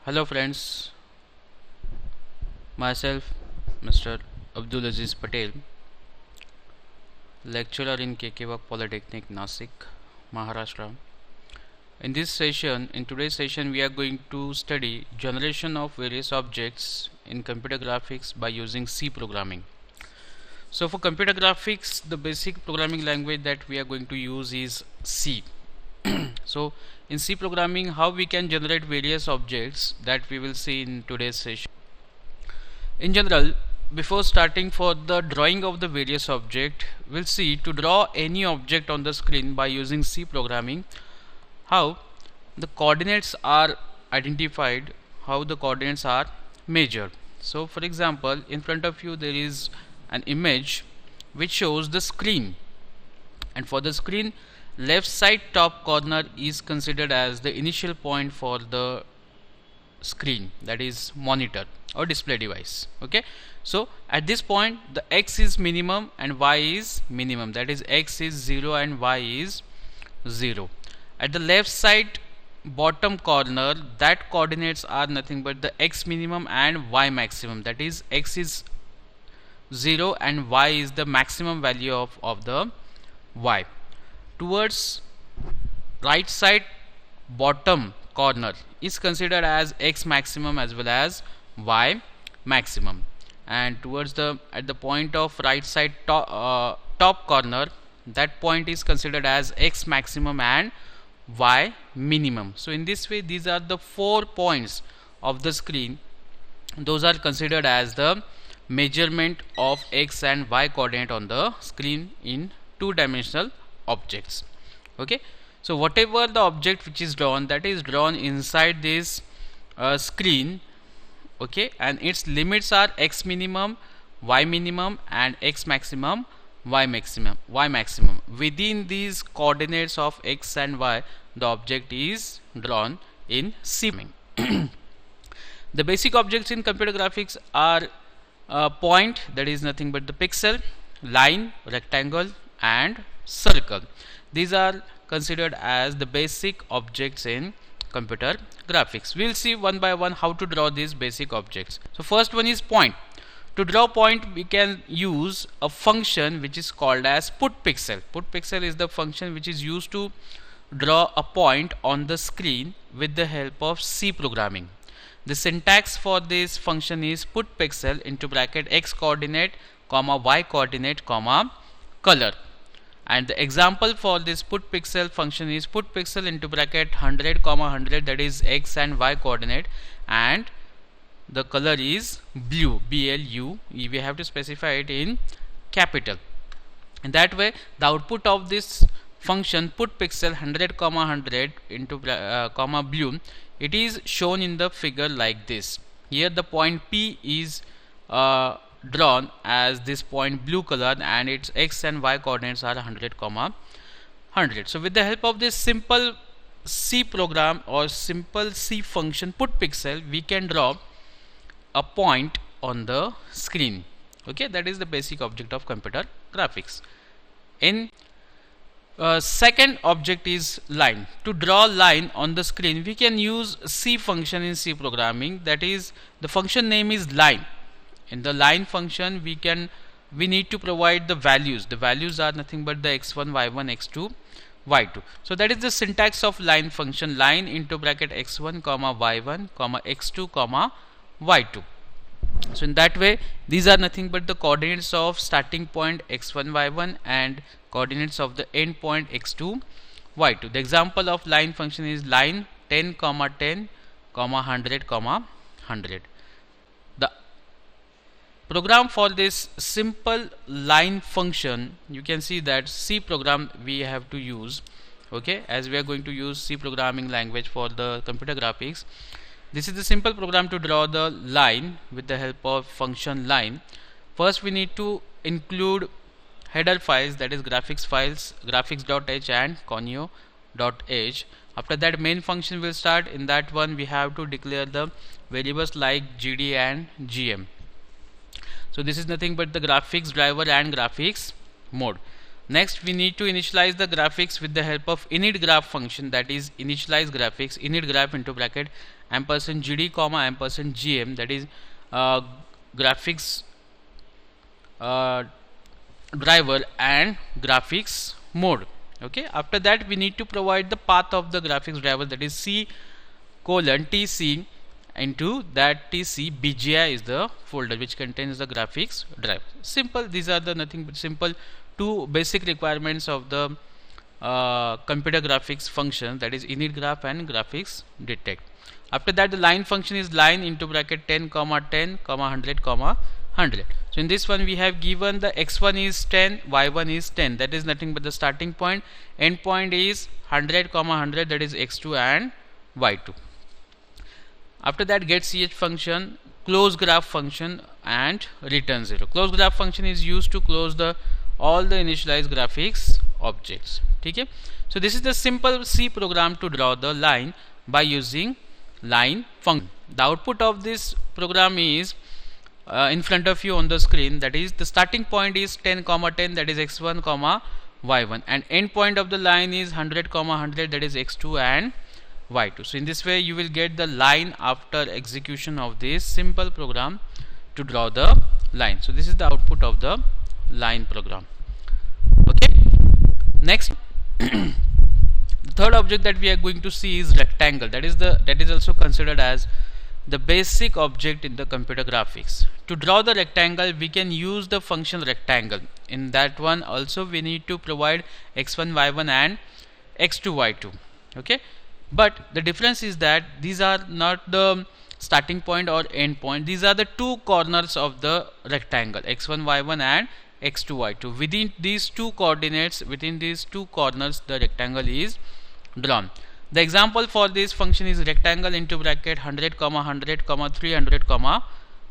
Hello friends, myself Mr. Abdul Aziz Patel, lecturer in KK Polytechnic, Nasik, Maharashtra. In today's session, we are going to study generation of various objects in computer graphics by using C programming. So for computer graphics, the basic programming language that we are going to use is C. So in C programming, how we can generate various objects that we will see in today's session. In general, before starting for the drawing of the various object, we'll see to draw any object on the screen by using C programming, how the coordinates are identified, how the coordinates are measured. So for example, in front of you there is an image which shows the screen, and for the screen, left side top corner is considered as the initial point for the screen, that is monitor or display device. Okay, so at this point the x is minimum and y is minimum, that is x is 0 and y is 0. At the left side bottom corner, that coordinates are nothing but the x minimum and y maximum, that is x is 0 and y is the maximum value of the y. Towards right side bottom corner is considered as x maximum as well as y maximum, and towards the at the point of right side top corner, that point is considered as x maximum and y minimum. So in this way, these are the 4 points of the screen. Those are considered as the measurement of x and y coordinate on the screen in two-dimensional objects. Okay, so whatever the object which is drawn, that is drawn inside this screen. Okay, and its limits are x minimum, y minimum and x maximum, y maximum. Within these coordinates of x and y, the object is drawn in C. The basic objects in computer graphics are point, that is nothing but the pixel, line, rectangle and circle. These are considered as the basic objects in computer graphics. We'll see one by one how to draw these basic objects. So first one is point. To draw point, we can use a function which is called as putPixel. PutPixel is the function which is used to draw a point on the screen with the help of C programming. The syntax for this function is putPixel into bracket x coordinate comma y coordinate comma color, and the example for this putPixel function is putPixel into bracket 100 comma 100, that is x and y coordinate, and the color is blue, BLU. We have to specify it in capital. In that way, the output of this function putPixel 100 comma 100 into comma blue, it is shown in the figure like this. Here the point P is drawn as this point blue color, and its x and y coordinates are 100 comma 100. So with the help of this simple C program or simple C function putPixel, we can draw a point on the screen. Okay, that is the basic object of computer graphics. In second object is line. To draw line on the screen, we can use C function in C programming, that is the function name is line. In the line function, we need to provide the values. The values are nothing but the x1, y1, x2, y2. So that is the syntax of line function, line into bracket x1 comma y1 comma x2 comma y2. So in that way, these are nothing but the coordinates of starting point x1 y1 and coordinates of the end point x2 y2. The example of line function is line 10 comma 10 comma 100 comma 100. The program for this simple line function, you can see that C program we have to use. Okay, as we are going to use C programming language for the computer graphics, this is the simple program to draw the line with the help of function line. First we need to include header files, that is graphics files, graphics.h and conio.h. After that, main function will start. In that one, we have to declare the variables like gd and gm. So this is nothing but the graphics driver and graphics mode. Next, we need to initialize the graphics with the help of initGraph function, that is initialize graphics, initGraph into bracket ampersand gd comma ampersand gm, that is graphics driver and graphics mode. Okay, after that we need to provide the path of the graphics driver, that is c colon tc into that tc bgi is the folder which contains the graphics driver. Simple, these are the nothing but simple two basic requirements of the computer graphics function, that is init graph and graphics detect. After that the line function is line into bracket 10 comma 10 comma 100 comma 100. So in this one we have given the x1 is 10, y1 is 10, that is nothing but the starting point. End point is 100 comma 100, that is x2 and y2. After that get ch function, close graph function and return 0. Close graph function is used to close the all the initialized graphics objects. Okay, so this is the simple C program to draw the line by using line function. The output of this program is in front of you on the screen, that is the starting point is 10 comma 10, that is x1 comma y1, and end point of the line is 100 comma 100, that is x2 and y2. So in this way you will get the line after execution of this simple program to draw the line. So this is the output of the line program. Okay, next the third object that we are going to see is rectangle. That is also considered as the basic object in the computer graphics. To draw the rectangle we can use the function rectangle. In that one also we need to provide x1 y1 and x2 y2. Okay, but the difference is that these are not the starting point or end point, these are the two corners of the rectangle, x1 y1 and x2 y2. Within these two coordinates, within these two corners, the rectangle is drawn. The example for this function is rectangle into bracket 100 comma 100 comma 300 comma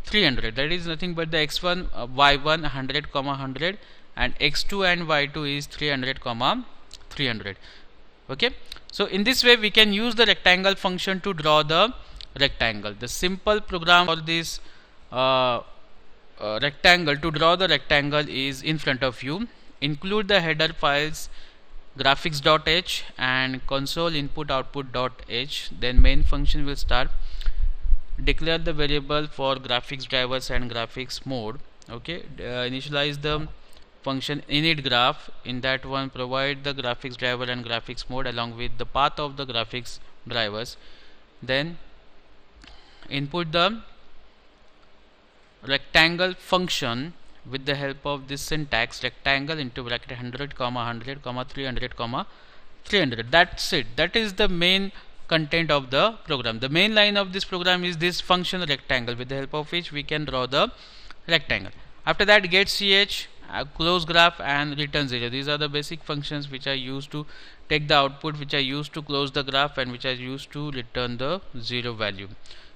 300, that is nothing but the x1 y1 100 comma 100 and x2 and y2 is 300 comma 300. Okay, so in this way we can use the rectangle function to draw the rectangle. The simple program for this rectangle, to draw the rectangle, is in front of you. Include the header files graphics.h and console input output.h, then main function will start. Declare the variable for graphics drivers and graphics mode. Okay, initialize the function init graph. In that one provide the graphics driver and graphics mode along with the path of the graphics drivers. Then input the rectangle function with the help of this syntax, rectangle into bracket 100 comma 100 comma 300 comma 300. That's it. That is the main content of the program. The main line of this program is this function rectangle, with the help of which we can draw the rectangle. After that get ch, close graph and return 0. These are the basic functions which are used to take the output, which are used to close the graph and which are used to return the 0 value.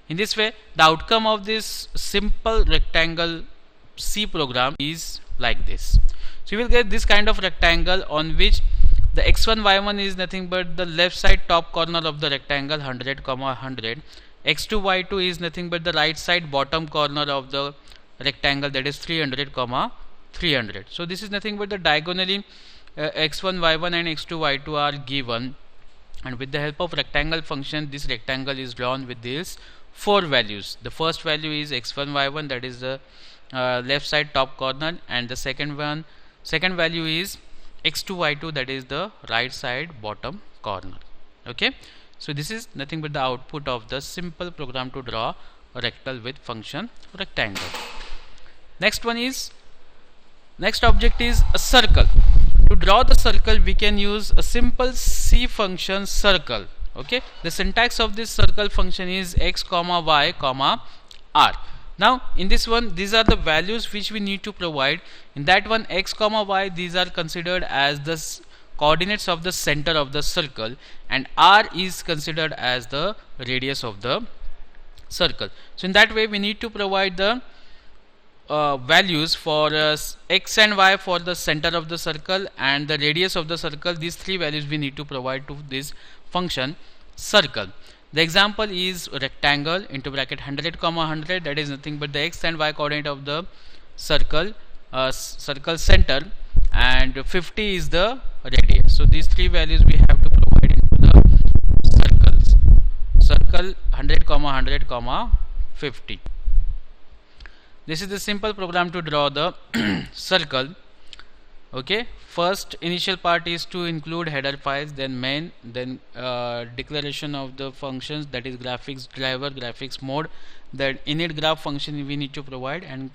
In this way the outcome of this simple rectangle C program is like this. So you will get this kind of rectangle on which the x1 y1 is nothing but the left side top corner of the rectangle 100 comma 100, x2 y2 is nothing but the right side bottom corner of the rectangle, that is 300 comma 300. So this is nothing but the diagonally x1 y1 and x2 y2 are given, and with the help of rectangle function this rectangle is drawn with these four values. The first value is x1 y1, that is the left side top corner, and the second value is x2 y2, that is the right side bottom corner. Okay, so this is nothing but the output of the simple program to draw a rectangle with function rectangle. Next object is a circle. To draw the circle we can use a simple C function circle. Okay, the syntax of this circle function is x comma y comma r. Now in this one these are the values which we need to provide. In that one x comma y, these are considered as the coordinates of the center of the circle, and r is considered as the radius of the circle. So in that way we need to provide the values for x and y for the center of the circle and the radius of the circle. These three values we need to provide to this function circle. The example is rectangle into bracket 100 comma 100, that is nothing but the x and y coordinate of the circle center, and 50 is the radius. So these three values we have to provide into the circle 100 comma 100, 50. This is the simple program to draw the circle. Okay, first initial part is to include header files, then main, then declaration of the functions, that is graphics driver, graphics mode, then init graph function we need to provide, and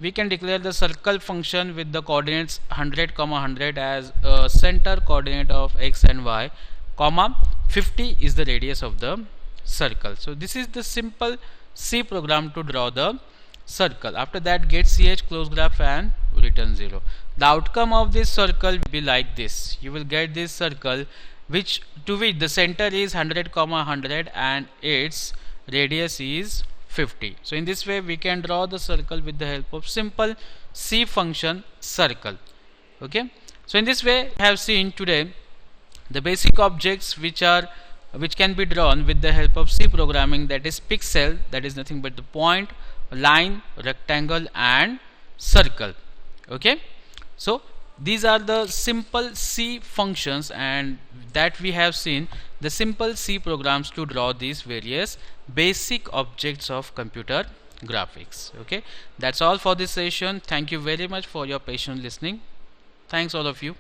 we can declare the circle function with the coordinates 100, 100 as a center coordinate of x and y, comma 50 is the radius of the circle. So this is the simple C program to draw the circle. After that, get ch, close graph, and return 0. The outcome of this circle will be like this. You will get this circle which the center is 100, 100 and its radius is 50. So in this way we can draw the circle with the help of simple C function circle. Okay. So in this way we have seen today the basic objects which can be drawn with the help of C programming, that is pixel, that is nothing but the point, line, rectangle and circle. Okay, so these are the simple C functions, and that we have seen the simple C programs to draw these various basic objects of computer graphics. Okay, that's all for this session. Thank you very much for your patient listening. Thanks all of you.